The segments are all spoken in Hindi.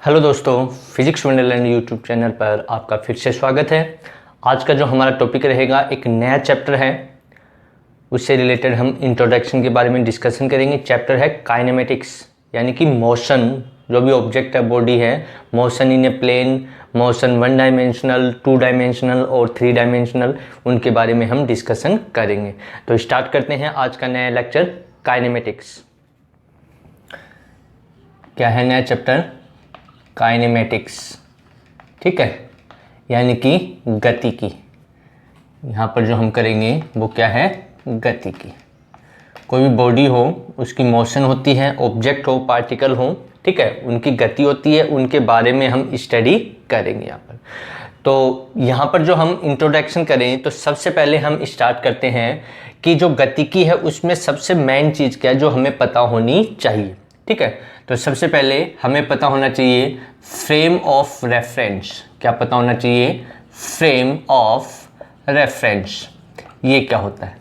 हेलो दोस्तों, फिजिक्स वंडरलैंड यूट्यूब चैनल पर आपका फिर से स्वागत है। आज का जो हमारा टॉपिक रहेगा एक नया चैप्टर है, उससे रिलेटेड हम इंट्रोडक्शन के बारे में डिस्कशन करेंगे। चैप्टर है काइनेमेटिक्स, यानी कि मोशन, जो भी ऑब्जेक्ट है, बॉडी है, motion in a plane, motion one dimensional, two dimensional और थ्री डायमेंशनल, उनके बारे में हम डिस्कशन करेंगे। तो स्टार्ट करते हैं आज का नया लेक्चर, काइनेमेटिक्स। क्या है नया चैप्टर? काइनेमेटिक्स। ठीक है, यानी कि गति की। यहाँ पर जो हम करेंगे वो क्या है? गति की। कोई भी बॉडी हो, उसकी मोशन होती है, ऑब्जेक्ट हो, पार्टिकल हो, ठीक है, उनकी गति होती है, उनके बारे में हम स्टडी करेंगे यहाँ पर। तो यहाँ पर जो हम इंट्रोडक्शन करें तो सबसे पहले हम स्टार्ट करते हैं कि जो गतिकी है उसमें सबसे मेन चीज़ क्या है जो हमें पता होनी चाहिए। ठीक है, तो सबसे पहले हमें पता होना चाहिए फ्रेम ऑफ रेफरेंस। क्या पता होना चाहिए? Frame of reference. ये क्या होता है?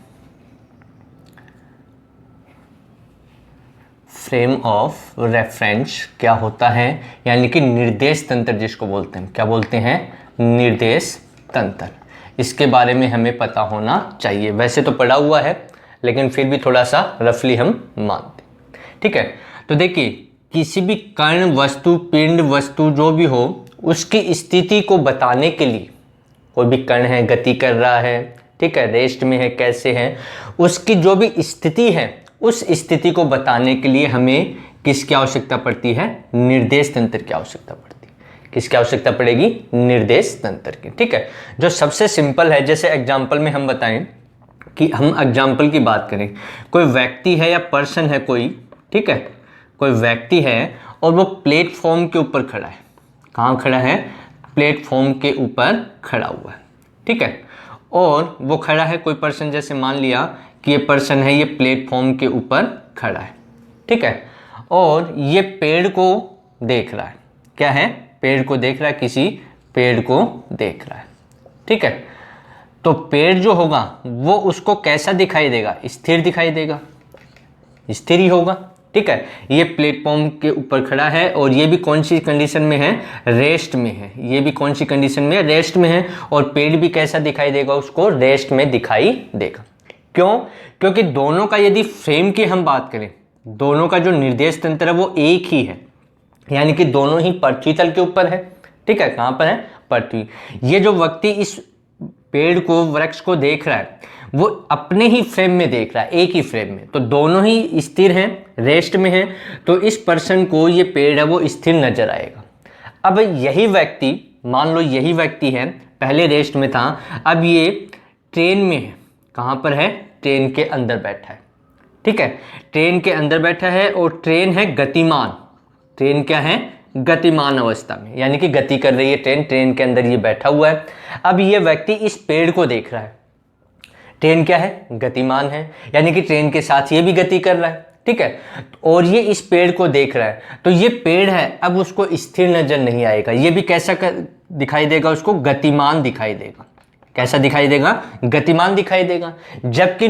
फ्रेम ऑफ रेफरेंस क्या होता है? यानी कि निर्देश तंत्र जिसको बोलते हैं। क्या बोलते हैं? निर्देश तंत्र। इसके बारे में हमें पता होना चाहिए। वैसे तो पढ़ा हुआ है, लेकिन फिर भी थोड़ा सा रफली हम मानते हैं। ठीक है, तो देखिए, किसी भी कण, वस्तु, पिंड, वस्तु जो भी हो, उसकी स्थिति को बताने के लिए, कोई भी कण है, गति कर रहा है, ठीक है, रेस्ट में है, कैसे है, उसकी जो भी स्थिति है, उस स्थिति को बताने के लिए हमें किसकी आवश्यकता पड़ती है? निर्देश तंत्र की आवश्यकता पड़ती है। किसकी आवश्यकता पड़ेगी? निर्देश तंत्र की। ठीक है, जो सबसे सिंपल है, जैसे एग्जाम्पल में हम बताएं कि हम एग्जाम्पल की बात करें, कोई व्यक्ति है या पर्सन है कोई, ठीक है, कोई व्यक्ति है और वो प्लेटफॉर्म के ऊपर खड़ा है। कहाँ खड़ा है? प्लेटफॉर्म के ऊपर खड़ा हुआ है। ठीक है, और वो खड़ा है, कोई पर्सन, जैसे मान लिया कि ये पर्सन है, ये प्लेटफॉर्म के ऊपर खड़ा है। ठीक है, और ये पेड़ को देख रहा है। क्या है? पेड़ को देख रहा है, किसी पेड़ को देख रहा है। ठीक है, तो पेड़ जो होगा वो उसको कैसा दिखाई देगा? स्थिर दिखाई देगा, स्थिर ही होगा। ठीक है, ये प्लेटफॉर्म के ऊपर खड़ा है और ये भी कौन सी कंडीशन में है? रेस्ट में है। ये भी कौन सी कंडीशन में है? रेस्ट में है। और पेड़ भी कैसा दिखाई देगा? उसको रेस्ट में दिखाई देगा। क्यों? क्योंकि दोनों का यदि फ्रेम की हम बात करें, दोनों का जो निर्देश तंत्र है वो एक ही है, यानी कि दोनों ही पृथ्वी तल के ऊपर है। ठीक है, कहाँ पर है? पृथ्वी। ये जो व्यक्ति इस पेड़ को, वृक्ष को देख रहा है, वो अपने ही फ्रेम में देख रहा है, एक ही फ्रेम में, तो दोनों ही स्थिर हैं, रेस्ट में हैं, तो इस पर्सन को ये पेड़ है वो स्थिर नजर आएगा। अब यही व्यक्ति, मान लो यही व्यक्ति है, पहले रेस्ट में था, अब ये ट्रेन में है। कहाँ पर है? ट्रेन के अंदर बैठा है। ठीक है, ट्रेन के अंदर बैठा है और ट्रेन है गतिमान। ट्रेन क्या है? गतिमान अवस्था में, यानी कि गति कर रही है ट्रेन, ट्रेन के अंदर ये बैठा हुआ है। अब ये व्यक्ति इस पेड़ को देख रहा है। ट्रेन क्या है? गतिमान है, यानी कि ट्रेन के साथ ये भी गति कर रहा है। ठीक है, और ये इस पेड़ को देख रहा है, तो ये पेड़ है, अब उसको स्थिर नजर नहीं आएगा। ये भी कैसा दिखाई देगा? उसको गतिमान दिखाई देगा। कैसा दिखाई देगा? गतिमान दिखाई देगा। जबकि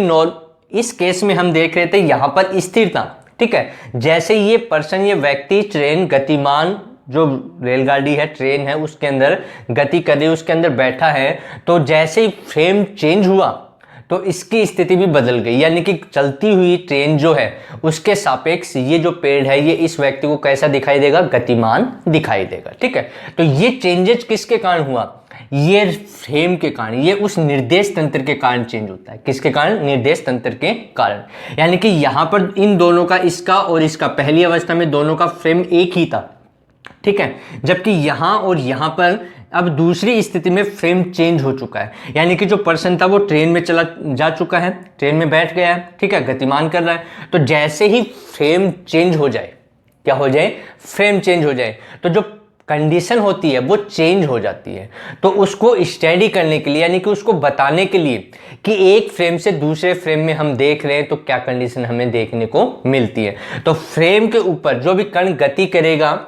इस केस में हम देख रहे थे यहां पर स्थिर था। ठीक है, जैसे ये पर्सन, ये व्यक्ति ट्रेन गतिमान, जो रेलगाड़ी है, ट्रेन है, उसके अंदर गति कर रही है, उसके अंदर बैठा है, तो जैसे ही फ्रेम चेंज हुआ तो इसकी स्थिति भी बदल गई, यानी कि चलती हुई ट्रेन जो है उसके सापेक्ष ये जो पेड़ है ये इस व्यक्ति को कैसा दिखाई देगा? गतिमान दिखाई देगा। ठीक है, तो ये चेंजेस किसके कारण हुआ? ये फ्रेम के कारण, ये उस निर्देश तंत्र के कारण चेंज होता है। किसके कारण? निर्देश तंत्र के कारण। यानी कि यहां पर इन दोनों का, इसका और इसका, पहली अवस्था में दोनों का फ्रेम एक ही था। ठीक है, जबकि यहां और यहां पर अब दूसरी स्थिति में फ्रेम चेंज हो चुका है, यानी कि जो पर्सन था वो ट्रेन में चला जा चुका है, ट्रेन में बैठ गया है। ठीक है, गतिमान कर रहा है, तो जैसे ही फ्रेम चेंज हो जाए, क्या हो जाए? फ्रेम चेंज हो जाए, तो जो कंडीशन होती है वो चेंज हो जाती है। तो उसको स्टडी करने के लिए, यानी कि उसको बताने के लिए कि एक फ्रेम से दूसरे फ्रेम में हम देख रहे हैं तो क्या कंडीशन हमें देखने को मिलती है। तो फ्रेम के ऊपर जो भी कण गति करेगा,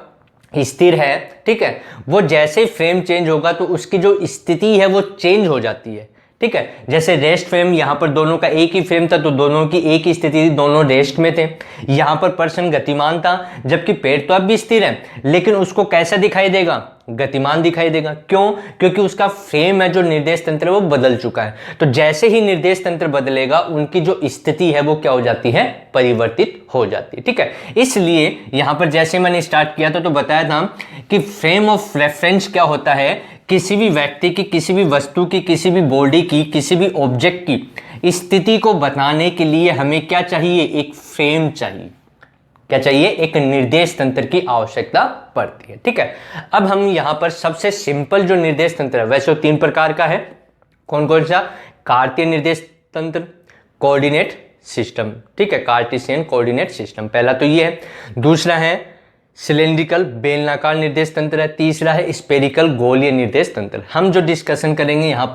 स्थिर है, ठीक है, वो जैसे ही फ्रेम चेंज होगा तो उसकी जो स्थिति है वो चेंज हो जाती है। ठीक है। जैसे रेस्ट फ्रेम, यहाँ पर दोनों का एक ही फ्रेम था तो दोनों की एक ही स्थिति थी, दोनों रेस्ट में थे। यहाँ पर पर्सन गतिमान था जबकि पेड़ तो अब भी स्थिर है, लेकिन उसको कैसा दिखाई देगा, गतिमान दिखाई देगा। क्यों? क्योंकि उसका फ्रेम है जो निर्देश तंत्र है वो बदल चुका है। तो जैसे ही निर्देश तंत्र बदलेगा उनकी जो स्थिति है वो क्या हो जाती है, परिवर्तित हो जाती है। ठीक है, इसलिए यहां पर जैसे मैंने स्टार्ट किया था तो बताया था कि फ्रेम ऑफ रेफरेंस क्या होता है, किसी भी व्यक्ति की, किसी भी वस्तु की, किसी भी बॉडी की, किसी भी ऑब्जेक्ट की स्थिति को बताने के लिए हमें क्या चाहिए, एक फ्रेम चाहिए। क्या चाहिए, एक निर्देश तंत्र की आवश्यकता पड़ती है। ठीक है, अब हम यहां पर सबसे सिंपल जो निर्देश तंत्र है, वैसे 3 प्रकार का है। कौन कौन सा? कार्तीय निर्देश तंत्र, कोऑर्डिनेट सिस्टम। ठीक है, कार्टेशियन कोऑर्डिनेट सिस्टम, पहला तो ये है। दूसरा है सिलेंड्रिकल बेलनाकार निर्देश तंत्र है। तीसरा है स्पेरिकल गोलीय निर्देश तंत्र। हम जो डिस्कशन करेंगे यहां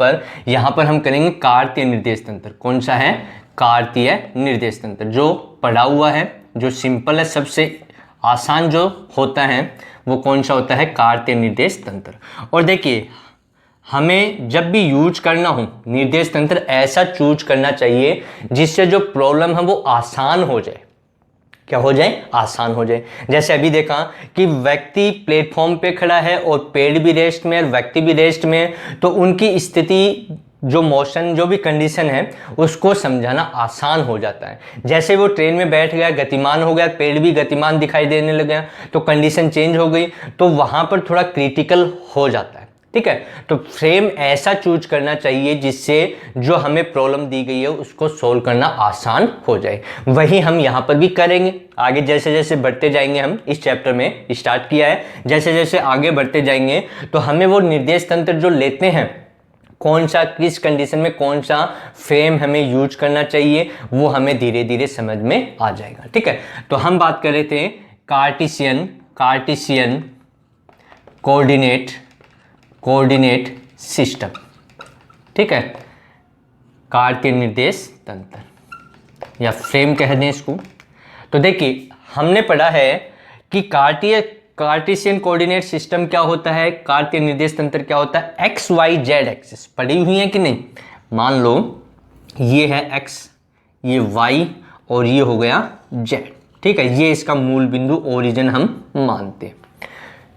पर हम करेंगे कार्तीय निर्देश तंत्र। कौन सा है? कार्तीय निर्देश तंत्र, जो पढ़ा हुआ है, जो सिंपल है, सबसे आसान जो होता है वो कौन सा होता है, कार्तीय निर्देश तंत्र। और देखिए, हमें जब भी यूज करना हो निर्देश तंत्र ऐसा चूज करना चाहिए जिससे जो प्रॉब्लम है वो आसान हो जाए। क्या हो जाए? आसान हो जाए। जैसे अभी देखा कि व्यक्ति प्लेटफॉर्म पे खड़ा है और पेड़ भी रेस्ट में और व्यक्ति भी रेस्ट में है, तो उनकी स्थिति, जो मोशन, जो भी कंडीशन है उसको समझाना आसान हो जाता है। जैसे वो ट्रेन में बैठ गया, गतिमान हो गया, पेड़ भी गतिमान दिखाई देने लगा, तो कंडीशन चेंज हो गई, तो वहां पर थोड़ा क्रिटिकल हो जाता है। ठीक है, तो फ्रेम ऐसा चूज करना चाहिए जिससे जो हमें प्रॉब्लम दी गई है उसको सोल्व करना आसान हो जाए। वही हम यहाँ पर भी करेंगे। आगे जैसे जैसे बढ़ते जाएंगे, हम इस चैप्टर में स्टार्ट किया है, जैसे जैसे आगे बढ़ते जाएंगे तो हमें वो निर्देश तंत्र जो लेते हैं, कौन सा, किस कंडीशन में कौन सा फ्रेम हमें यूज करना चाहिए, वो हमें धीरे धीरे समझ में आ जाएगा। ठीक है, तो हम बात कर रहे थे कार्टेशियन कोऑर्डिनेट सिस्टम। ठीक है, कार्तीय निर्देश तंत्र या फ्रेम कह दें इसको। तो देखिए, हमने पढ़ा है कि कार्टेशियन कोऑर्डिनेट सिस्टम क्या होता है, कार्तीय निर्देश तंत्र क्या होता है। एक्स वाई जेड एक्सिस पढ़ी हुई है कि नहीं? मान लो ये है एक्स, ये वाई और ये हो गया जेड। ठीक है, ये इसका मूल बिंदु, ओरिजिन हम मानते हैं।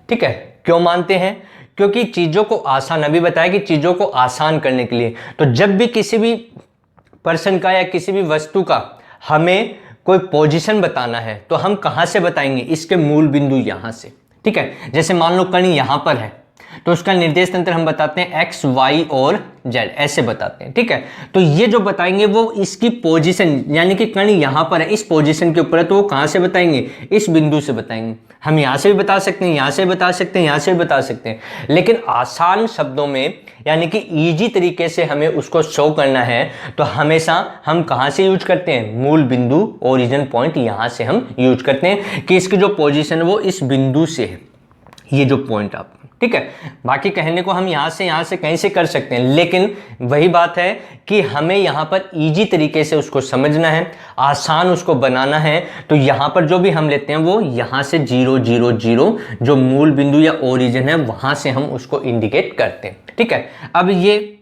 ठीक है, क्यों मानते हैं? क्योंकि चीजों को आसान, अभी बताया कि चीजों को आसान करने के लिए, तो जब भी किसी भी पर्सन का या किसी भी वस्तु का हमें कोई पोजीशन बताना है तो हम कहां से बताएंगे, इसके मूल बिंदु यहां से। ठीक है, जैसे मान लो कण यहां पर है तो उसका निर्देश तंत्र हम बताते हैं एक्स, वाई और जेड, ऐसे बताते हैं। ठीक है, तो ये जो बताएंगे वो इसकी पोजीशन, यानी कि कण यहां पर है, इस पोजीशन के ऊपर है, तो वो कहां से बताएंगे, इस बिंदु से बताएंगे। हम यहां से भी बता सकते हैं, यहां से भी बता सकते हैं, यहां से भी बता सकते हैं, लेकिन आसान शब्दों में यानी कि इजी तरीके से हमें उसको शो करना है तो हमेशा हम कहां से यूज करते हैं, मूल बिंदु, ओरिजिन पॉइंट, यहां से हम यूज करते हैं कि इसकी जो पोजीशन है वो इस बिंदु से है, ये जो पॉइंट आप। ठीक है, बाकी कहने को हम यहां से कहीं से कर सकते हैं, लेकिन वही बात है कि हमें यहां पर इजी तरीके से उसको समझना है, आसान उसको बनाना है। तो यहां पर जो भी हम लेते हैं वो यहां से 0 0 0 जो मूल बिंदु या ओरिजिन है वहां से हम उसको इंडिकेट करते हैं। ठीक है, अब ये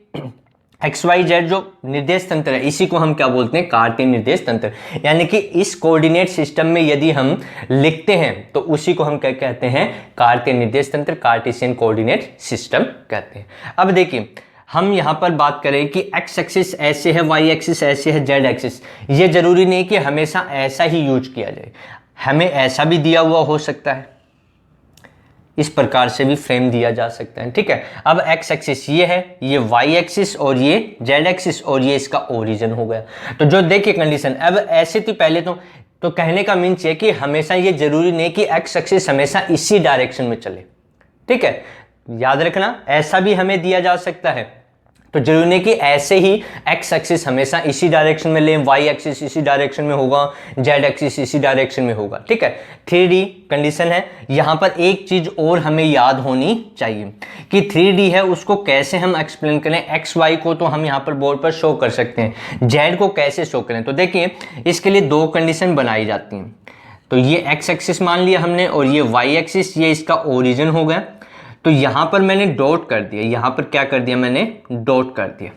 एक्स वाई जेड जो निर्देश तंत्र है इसी को हम क्या बोलते हैं, कार्तीय निर्देश तंत्र। यानी कि इस कोऑर्डिनेट सिस्टम में यदि हम लिखते हैं तो उसी को हम क्या कहते हैं, कार्तीय निर्देश तंत्र, कार्टेशियन कोऑर्डिनेट सिस्टम कहते हैं। अब देखिए, हम यहां पर बात करें कि एक्स एक्सिस ऐसे है, वाई एक्सिस ऐसे है, जेड एक्सिस, ये जरूरी नहीं कि हमेशा ऐसा ही यूज किया जाए, हमें ऐसा भी दिया हुआ हो सकता है, इस प्रकार से भी फ्रेम दिया जा सकता है। ठीक है, अब एक्स एक्सिस ये है, ये वाई एक्सिस और ये जेड एक्सिस और ये इसका ओरिजिन हो गया। तो जो देखिए कंडीशन अब ऐसी थी पहले, तो कहने का मीन्स है कि हमेशा ये जरूरी नहीं कि एक्स एक्सिस हमेशा इसी डायरेक्शन में चले। ठीक है, याद रखना, ऐसा भी हमें दिया जा सकता है, तो जरूरी नहीं कि ऐसे ही एक्स एक्सिस हमेशा इसी डायरेक्शन में लें, वाई एक्सिस इसी डायरेक्शन में होगा, जेड एक्सिस इसी डायरेक्शन में होगा। ठीक है, 3D कंडीशन है। यहां पर एक चीज और हमें याद होनी चाहिए कि 3D है उसको कैसे हम एक्सप्लेन करें। एक्स वाई को तो हम यहां पर बोर्ड पर शो कर सकते हैं, जेड को कैसे शो करें, तो देखिए इसके लिए 2 कंडीशन बनाई जाती हैं। तो ये एक्स एक्सिस मान लिया हमने और ये वाई एक्सिस, ये इसका ओरिजिन हो गया। तो यहां पर मैंने डॉट कर दिया, यहां पर क्या कर दिया, मैंने डॉट कर दिया।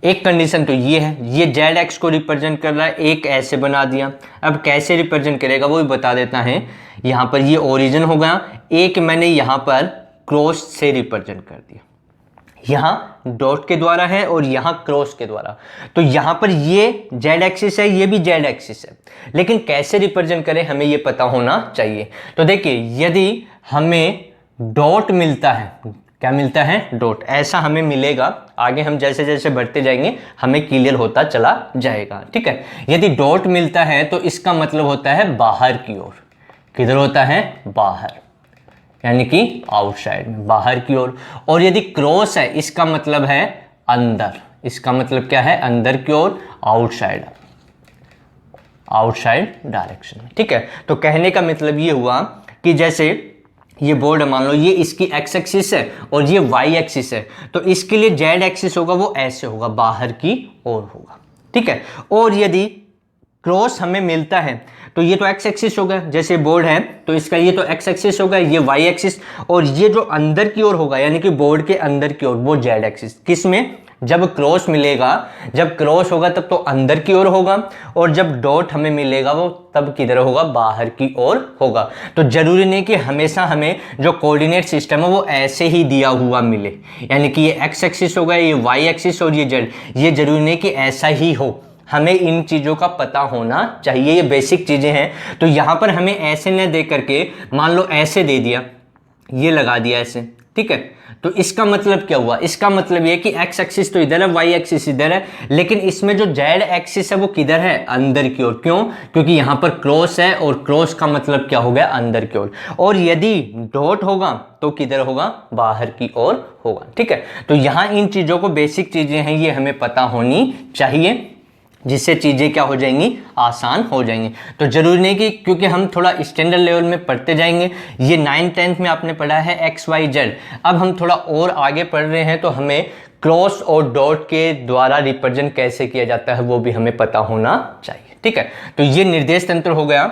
एक कंडीशन तो ये है, ये जेड एक्स को रिप्रेजेंट कर रहा है, एक ऐसे बना दिया। अब कैसे रिप्रेजेंट करेगा वो भी बता देता है। यहाँ पर ये ओरिजिन हो गया, एक मैंने यहाँ पर क्रॉस से रिप्रेजेंट कर दिया, यहाँ डॉट के द्वारा है और यहाँ क्रॉस के द्वारा। तो यहाँ पर ये जेड एक्सिस है, ये भी जेड एक्सिस है, लेकिन कैसे रिप्रेजेंट करें हमें ये पता होना चाहिए। तो देखिए यदि हमें डॉट मिलता है, क्या मिलता है, डॉट, ऐसा हमें मिलेगा, आगे हम जैसे जैसे बढ़ते जाएंगे हमें क्लियर होता चला जाएगा, ठीक है। यदि डॉट मिलता है तो इसका मतलब होता है बाहर की ओर, किधर होता है, बाहर, यानी कि आउटसाइड में, बाहर की ओर। और यदि क्रॉस है इसका मतलब है अंदर, इसका मतलब क्या है, अंदर की ओर, आउटसाइड, आउटसाइड डायरेक्शन में, ठीक है। तो कहने का मतलब ये हुआ कि जैसे ये बोर्ड मान लो, ये इसकी एक्स एक्सिस है और ये वाई एक्सिस है, तो इसके लिए जेड एक्सिस होगा वो ऐसे होगा, बाहर की ओर होगा, ठीक है। और यदि क्रॉस हमें मिलता है तो ये तो एक्स एक्सिस होगा, जैसे बोर्ड है तो इसका ये तो एक्स एक्सिस होगा, ये वाई एक्सिस, और ये जो अंदर की ओर होगा यानी कि बोर्ड के अंदर की ओर वो जेड एक्सिस। किसमें, जब क्रॉस मिलेगा, जब क्रॉस होगा तब तो अंदर की ओर होगा, और जब डॉट हमें मिलेगा वो तब किधर होगा, बाहर की ओर होगा। तो जरूरी नहीं कि हमेशा हमें जो कोऑर्डिनेट सिस्टम है वो ऐसे ही दिया हुआ मिले, यानी कि ये एक्स एक्सिस होगा, ये वाई एक्सिस और ये जेड, ये जरूरी नहीं कि ऐसा ही हो, हमें इन चीज़ों का पता होना चाहिए, ये बेसिक चीज़ें हैं। तो यहाँ पर हमें ऐसे न दे करके, मान लो ऐसे दे दिया, ये लगा दिया ऐसे, ठीक है, तो इसका मतलब क्या हुआ, इसका मतलब ये कि एक्स एक्सिस तो इधर है, वाई एक्सिस इधर है, लेकिन इसमें जो जेड एक्सिस है वो किधर है, अंदर की ओर। क्यों, क्योंकि यहाँ पर क्रॉस है और क्रॉस का मतलब क्या हो गया, अंदर की ओर। और यदि डॉट होगा तो किधर होगा, बाहर की ओर होगा, ठीक है। तो यहाँ इन चीज़ों को, बेसिक चीज़ें हैं ये हमें पता होनी चाहिए, जिससे चीज़ें क्या हो जाएंगी, आसान हो जाएंगी। तो जरूरी नहीं कि, क्योंकि हम थोड़ा स्टैंडर्ड लेवल में पढ़ते जाएंगे, ये 9th-10th में आपने पढ़ा है एक्स वाई जेड, अब हम थोड़ा और आगे पढ़ रहे हैं तो हमें क्रॉस और डॉट के द्वारा रिप्रेजेंट कैसे किया जाता है वो भी हमें पता होना चाहिए, ठीक है। तो ये निर्देश तंत्र हो गया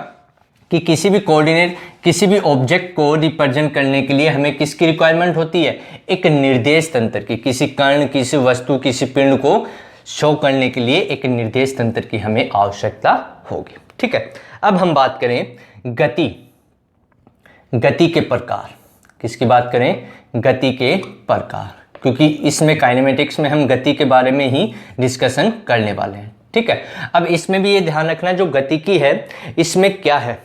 कि किसी भी कोऑर्डिनेट, किसी भी ऑब्जेक्ट को रिप्रेजेंट करने के लिए हमें किसकी रिक्वायरमेंट होती है, एक निर्देश तंत्र की, किसी कण, किसी वस्तु, किसी पिंड को शो करने के लिए एक निर्देश तंत्र की हमें आवश्यकता होगी, ठीक है। अब हम बात करें गति, गति के प्रकार, किसकी बात करें, गति के प्रकार, क्योंकि इसमें काइनेमेटिक्स में हम गति के बारे में ही डिस्कशन करने वाले हैं, ठीक है। अब इसमें भी ये ध्यान रखना, जो गतिकी है इसमें क्या है,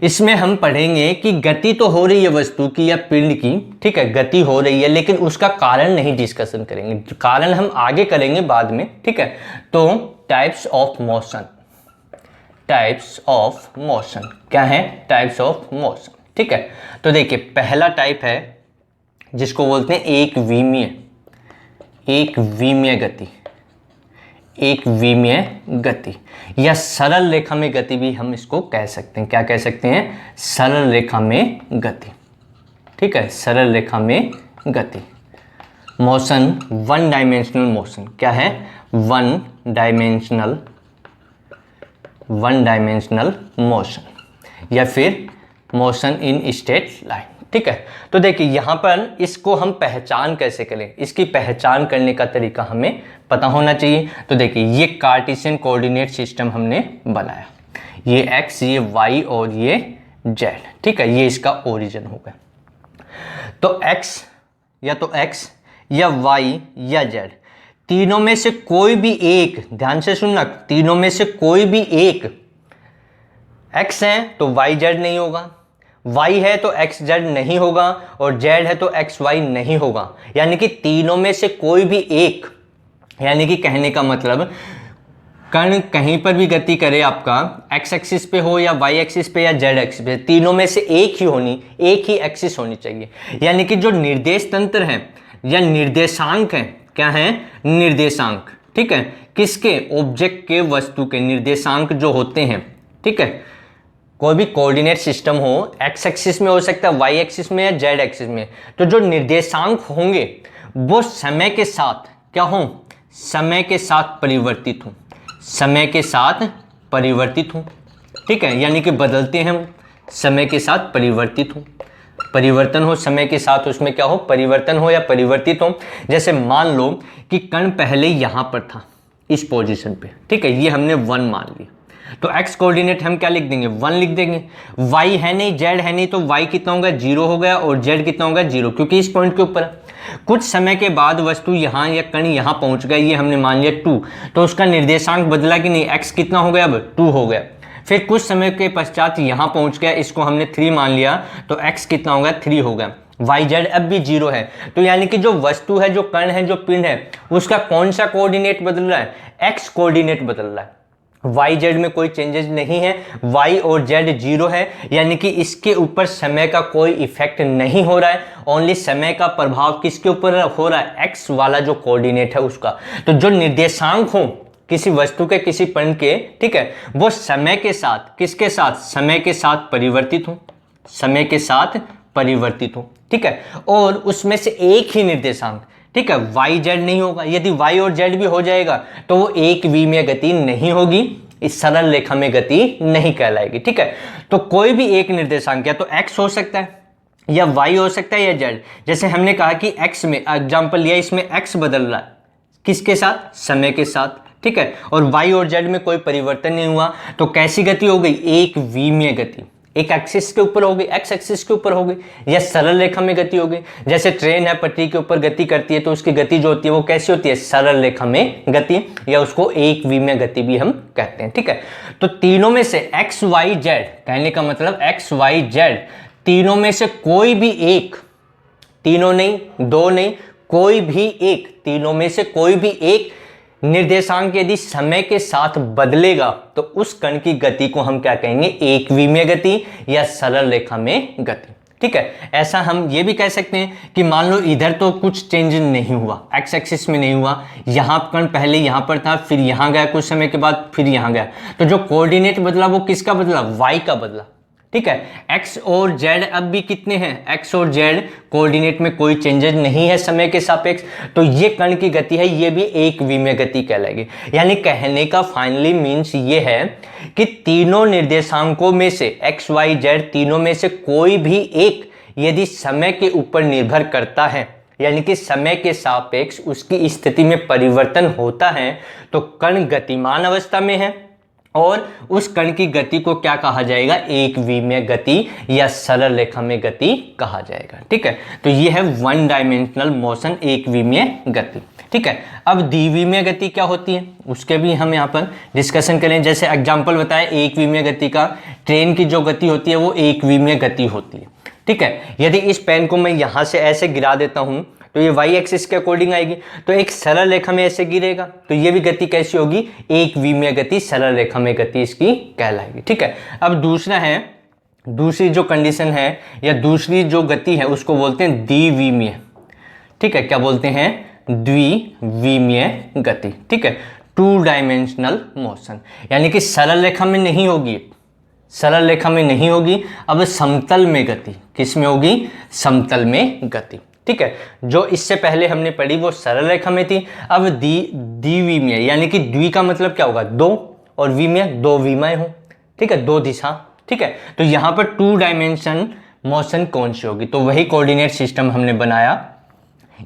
इसमें हम पढ़ेंगे कि गति तो हो रही है वस्तु की या पिंड की, ठीक है, गति हो रही है, लेकिन उसका कारण नहीं डिस्कशन करेंगे, कारण हम आगे करेंगे बाद में, ठीक है। तो types of motion, types of motion क्या है, टाइप्स ऑफ मोशन, ठीक है। तो देखिए पहला टाइप है जिसको बोलते हैं एक विमीय, एक विमीय गति, एक विमीय गति, या सरल रेखा में गति भी हम इसको कह सकते हैं। क्या कह सकते हैं, सरल रेखा में गति, ठीक है, सरल रेखा में गति। मोशन, वन डायमेंशनल मोशन, क्या है, one dimensional, one dimensional motion, या फिर मोशन इन स्ट्रेट लाइन, ठीक है। तो देखिए यहाँ पर इसको हम पहचान कैसे करें, इसकी पहचान करने का तरीका हमें पता होना चाहिए। तो देखिए ये कार्टेशियन कोऑर्डिनेट सिस्टम हमने बनाया, ये एक्स, ये वाई और ये जेड, ठीक है, ये इसका ओरिजिन होगा। तो एक्स या वाई या जेड, तीनों में से कोई भी एक, ध्यान से सुनना, तीनों में से कोई भी एक, एक्स है तो वाई जेड नहीं होगा, y है तो एक्स जेड नहीं होगा, और z है तो एक्स वाई नहीं होगा, यानी कि तीनों में से कोई भी एक, यानी कि कहने का मतलब कण कहीं पर भी गति करे आपका, एक्स एक्सिस पे हो या y एक्सिस पे या z एक्सिस पे, तीनों में से एक ही होनी, एक ही एक्सिस होनी चाहिए। यानी कि जो निर्देश तंत्र है या निर्देशांक है, क्या है, निर्देशांक, ठीक है, किसके, ऑब्जेक्ट के, वस्तु के निर्देशांक जो होते हैं, ठीक है, कोई भी कोऑर्डिनेट सिस्टम हो, एक्स एक्सिस में हो सकता है, वाई एक्सिस में या जेड एक्सिस में, तो जो निर्देशांक होंगे वो समय के साथ क्या हो, समय के साथ परिवर्तित हो, समय के साथ परिवर्तित हो, ठीक है, यानी कि बदलते हैं, समय के साथ परिवर्तित हो, परिवर्तन हो, समय के साथ उसमें क्या हो, परिवर्तन हो या परिवर्तित हो। जैसे मान लो कि कण पहले यहाँ पर था इस पोजीशन पे, ठीक है, ये हमने 1 मान लिया, तो x कोऑर्डिनेट हम क्या लिख देंगे, 1 लिख देंगे। y है नहीं, z है नहीं, तो y कितना होगा, 0 हो गया, और z कितना होगा, 0, क्योंकि इस पॉइंट के ऊपर कुछ समय के बाद वस्तु यहाँ या कण यहाँ पहुँच गया, ये हमने मान लिया 2, तो उसका निर्देशांक बदला कि नहीं, x कितना हो गया, अब 2 हो गया। फिर कुछ समय के पश्चात यहाँ पहुँच गया, इसको हमने 3 मान लिया, तो x कितना हो गया, 3 हो गया। yz अब भी 0 है, तो यानी कि जो वस्तु है, जो कण है, जो पिंड है, उसका कौन सा कोऑर्डिनेट बदल रहा है, x कोऑर्डिनेट बदल रहा है। yz में कोई चेंजेस नहीं है, y और z 0 है, यानी कि इसके ऊपर समय का कोई इफेक्ट नहीं हो रहा है, ओनली समय का प्रभाव किसके ऊपर हो रहा है, x वाला जो कोऑर्डिनेट है उसका। तो जो निर्देशांक हो किसी वस्तु के, किसी पिंड के, ठीक है, वो समय के साथ, किसके साथ, समय के साथ परिवर्तित हो, समय के साथ परिवर्तित हो, ठीक है, और उसमें से एक ही निर्देशांक, ठीक है, y z नहीं होगा। यदि y और z भी हो जाएगा तो वो एक विमीय गति नहीं होगी, इस सरल रेखा में गति नहीं कहलाएगी, ठीक है। तो कोई भी एक निर्देशांक या तो x हो सकता है या y हो सकता है या z। जैसे हमने कहा कि x में एग्जांपल लिया, इसमें x बदल रहा है किसके साथ, समय के साथ, ठीक है, और y और z में कोई परिवर्तन नहीं हुआ, तो कैसी गति हो गई, एक विमीय गति, एक एक्सिस के ऊपर हो गई, एक्स एक्सिस के ऊपर हो गई, या सरल रेखा में गति हो गई। जैसे ट्रेन है, पटरी के ऊपर गति करती है, तो उसकी गति जो होती है वो कैसी होती है, सरल रेखा में गति, या उसको एक विमीय गति भी हम कहते हैं, ठीक है। तो तीनों में से एक्स वाई जेड, कहने का मतलब एक्स वाई जेड तीनों में से कोई भी एक, तीनों नहीं, दो नहीं, कोई भी एक, तीनों में से कोई भी एक निर्देशांक यदि समय के साथ बदलेगा तो उस कण की गति को हम क्या कहेंगे, एक विमीय गति या सरल रेखा में गति, ठीक है। ऐसा हम ये भी कह सकते हैं कि मान लो इधर तो कुछ चेंज नहीं हुआ, एक्स एक्सिस में नहीं हुआ, यहाँ कण पहले यहाँ पर था, फिर यहाँ गया, कुछ समय के बाद फिर यहाँ गया, तो जो कोऑर्डिनेट बदला वो किसका बदला, वाई का बदला, ठीक है। x और z अब भी कितने हैं, x और z कोऑर्डिनेट में कोई चेंजेस नहीं है समय के सापेक्ष, तो ये कण की गति है, ये भी एक विमीय गति कहलाएगी। यानी कहने का फाइनली मीन्स ये है कि तीनों निर्देशांकों में से x y z तीनों में से कोई भी एक यदि समय के ऊपर निर्भर करता है, यानी कि समय के सापेक्ष उसकी स्थिति में परिवर्तन होता है, तो कण गतिमान अवस्था में है और उस कण की गति को क्या कहा जाएगा, एक विमीय गति या सरल रेखा में गति कहा जाएगा, ठीक है। तो ये है वन डायमेंशनल मोशन, एक विमीय गति, ठीक है। अब द्विविमीय गति क्या होती है उसके भी हम यहाँ पर डिस्कशन करें। जैसे एग्जांपल बताएं एक विमीय गति का, ट्रेन की जो गति होती है वो एक विमीय गति होती है, ठीक है। यदि इस पेन को मैं यहाँ से ऐसे गिरा देता हूँ तो ये y एक्सिस के अकॉर्डिंग आएगी, तो एक सरल रेखा में ऐसे गिरेगा, तो ये भी गति कैसी होगी, एक विमीय गति, सरल रेखा में गति इसकी कहलाएगी, ठीक है। अब दूसरा है, दूसरी जो कंडीशन है या दूसरी जो गति है उसको बोलते हैं द्विविमीय, ठीक है। क्या बोलते हैं, द्विविमीय गति, ठीक है, टू डायमेंशनल मोशन, यानी कि सरल रेखा में नहीं होगी, सरल रेखा में नहीं होगी, अब समतल में गति, किस में होगी, समतल में गति, ठीक है। जो इससे पहले हमने पढ़ी वो सरल रेखा में थी। अब द्विविमीय, यानी कि द्वि का मतलब क्या होगा, दो, और विमीय दो विमाएं हो, ठीक है, दो दिशा, ठीक है। तो यहाँ पर टू डायमेंशन मोशन कौन सी होगी, तो वही कोऑर्डिनेट सिस्टम हमने बनाया,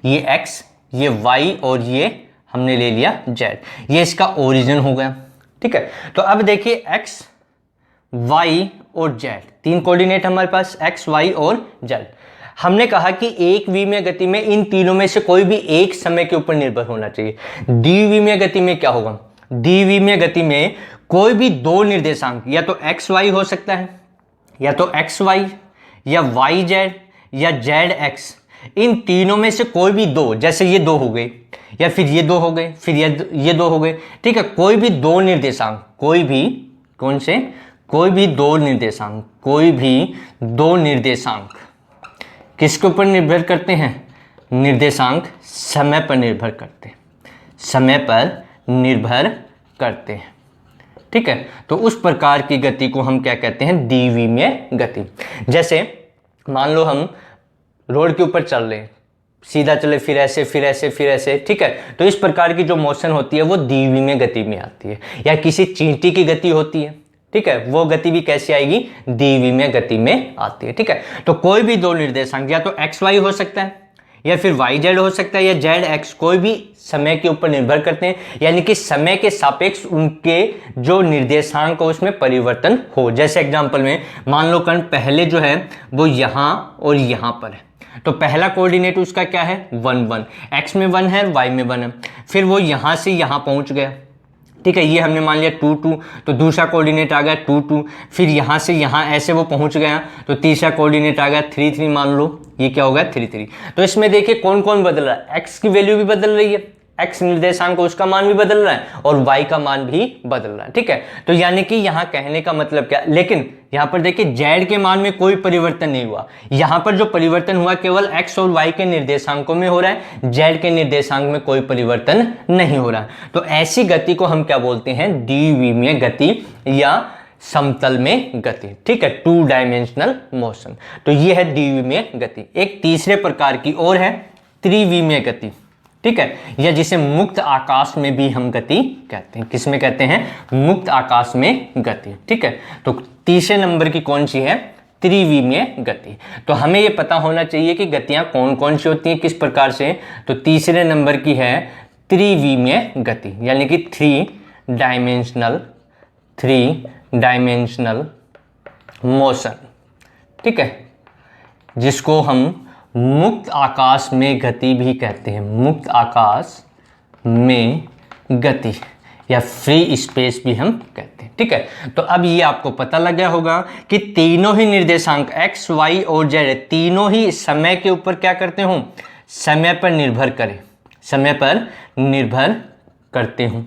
ये x, ये y और ये हमने ले लिया z, ये इसका ओरिजिन हो गया, ठीक है। तो अब देखिए x, y और z, तीन कोऑर्डिनेट हमारे पास x, y और z। हमने कहा कि एक विमीय गति में इन तीनों में से कोई भी एक समय के ऊपर निर्भर होना चाहिए। द्विविमीय गति में क्या होगा, द्विविमीय गति में कोई भी दो निर्देशांक या तो x y हो सकता है, या तो x y या y z या z x, इन तीनों में से कोई भी दो, जैसे ये दो हो गए या फिर ये दो हो गए, फिर ये दो हो गए, ठीक है। कोई भी दो निर्देशांक, कोई भी, कौन से, कोई भी दो निर्देशांक, कोई भी दो निर्देशांक किसके ऊपर निर्भर करते हैं, निर्देशांक समय पर निर्भर करते हैं, समय पर निर्भर करते हैं, ठीक है। तो उस प्रकार की गति को हम क्या कहते हैं, द्विविमीय गति। जैसे मान लो हम रोड के ऊपर चल रहे हैं, सीधा चले, फिर ऐसे, फिर ऐसे, फिर ऐसे, ठीक है। तो इस प्रकार की जो मोशन होती है वो द्विविमीय गति में आती है। या किसी चींटी की गति होती है, ठीक ठीक है, वो गति भी कैसी आएगी, द्विविमीय गति में आती है। ठीक है, तो कोई भी दो निर्देशांक या तो एक्स वाई हो सकता है या फिर वाई जेड हो सकता है या जेड एक्स, कोई भी समय के ऊपर निर्भर करते हैं, यानी कि समय के सापेक्ष उनके जो निर्देशांक हो उसमें परिवर्तन हो। जैसे एग्जांपल में मान लो कण पहले जो है वो यहाँ और यहाँ पर है, तो पहला कोऑर्डिनेट उसका क्या है 1 1, एक्स में 1 है, वाई में 1 है। फिर वो यहाँ से यहाँ पहुँच गया, ठीक है, ये हमने मान लिया 2 2, तो दूसरा कोऑर्डिनेट आ गया 2 2। फिर यहाँ से यहाँ ऐसे वो पहुँच गया, तो तीसरा कोऑर्डिनेट आ गया 3 3, मान लो ये क्या होगा 3 3। तो इसमें देखिए कौन कौन बदल रहा है, एक्स की वैल्यू भी बदल रही है, एक्स निर्देशांक उसका मान भी बदल रहा है और वाई का मान भी बदल रहा है। ठीक है, तो यानी कि यहाँ कहने का मतलब क्या, लेकिन यहाँ पर देखिए जेड के मान में कोई परिवर्तन नहीं हुआ, यहाँ पर जो परिवर्तन हुआ केवल एक्स और वाई के निर्देशांकों में हो रहा है, जेड के निर्देशांक में कोई परिवर्तन नहीं हो रहा है। तो ऐसी गति को हम क्या बोलते हैं, द्विविमीय गति या समतल में गति। ठीक है, 2 डायमेंशनल मोशन। तो ये है द्विविमीय गति। एक तीसरे प्रकार की और है त्रिविमीय गति। ठीक है, या जिसे मुक्त आकाश में भी हम गति कहते हैं। किस में कहते हैं, मुक्त आकाश में गति। ठीक है, तो तीसरे नंबर की कौन सी है, त्रिविमीय गति। तो हमें यह पता होना चाहिए कि गतियां कौन कौन सी होती हैं, किस प्रकार से। तो तीसरे नंबर की है त्रिविमीय गति, यानी कि 3 डायमेंशनल मोशन। ठीक है, जिसको हम मुक्त आकाश में गति भी कहते हैं, मुक्त आकाश में गति या फ्री स्पेस भी हम कहते हैं। ठीक है, तो अब ये आपको पता लग गया होगा कि तीनों ही निर्देशांक एक्स वाई और जेड तीनों ही समय के ऊपर क्या करते हो, समय पर निर्भर करें, समय पर निर्भर करते हो।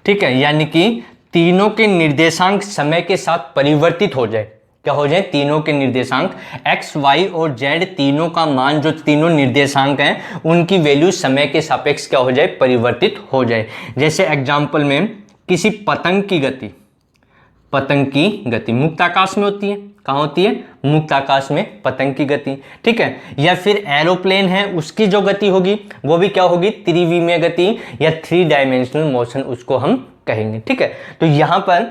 ठीक है, यानी कि तीनों के निर्देशांक समय के साथ परिवर्तित हो जाए, क्या हो जाए, तीनों के निर्देशांक एक्स वाई और जेड तीनों का मान, जो तीनों निर्देशांक हैं उनकी वैल्यू समय के सापेक्ष क्या हो जाए, परिवर्तित हो जाए। जैसे एग्जांपल में किसी पतंग की गति मुक्त आकाश में होती है, कहाँ होती है, मुक्त आकाश में पतंग की गति। ठीक है, या फिर एरोप्लेन है उसकी जो गति होगी वो भी क्या होगी, त्रिविमीय गति या 3 डायमेंशनल मोशन उसको हम कहेंगे। ठीक है, तो यहाँ पर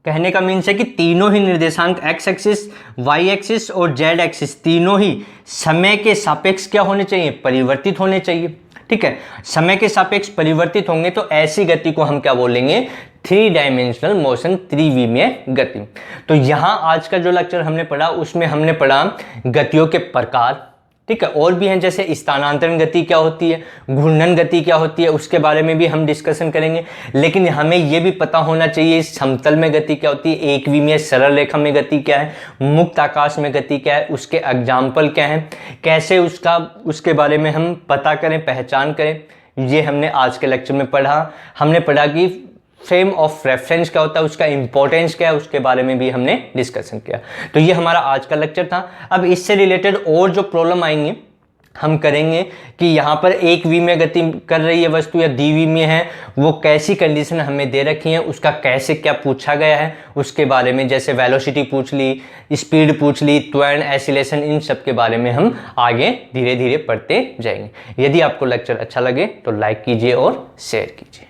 कहने का मीन्स है कि तीनों ही निर्देशांक एक्स एक्सिस, वाई एक्सिस और जेड एक्सिस तीनों ही समय के सापेक्ष क्या होने चाहिए, परिवर्तित होने चाहिए। ठीक है, समय के सापेक्ष परिवर्तित होंगे तो ऐसी गति को हम क्या बोलेंगे, 3 डायमेंशनल मोशन, त्रिविमीय गति। तो यहाँ आज का जो लेक्चर हमने पढ़ा उसमें हमने पढ़ा गतियों के प्रकार। ठीक है, और भी हैं, जैसे स्थानांतरण गति क्या होती है, घूर्णन गति क्या होती है, उसके बारे में भी हम डिस्कशन करेंगे। लेकिन हमें यह भी पता होना चाहिए समतल में गति क्या होती है, एकविमीय सरल रेखा में गति क्या है, मुक्त आकाश में गति क्या है, उसके एग्जाम्पल क्या है, कैसे उसके बारे में हम पता करें, पहचान करें। ये हमने आज के लेक्चर में पढ़ा। हमने पढ़ा कि फ्रेम ऑफ रेफरेंस क्या होता है, उसका इंपॉर्टेंस क्या है, उसके बारे में भी हमने डिस्कशन किया। तो ये हमारा आज का लेक्चर था। अब इससे रिलेटेड और जो प्रॉब्लम आएंगे हम करेंगे कि यहाँ पर एक वी में गति कर रही है वस्तु या द्विविमीय है, वो कैसी कंडीशन हमें दे रखी है, उसका कैसे क्या पूछा गया है उसके बारे में, जैसे वेलोसिटी पूछ ली, स्पीड पूछ ली, त्वरण, एसिलेशन, इन सब के बारे में हम आगे धीरे धीरे पढ़ते जाएंगे। यदि आपको लेक्चर अच्छा लगे तो लाइक कीजिए और शेयर कीजिए।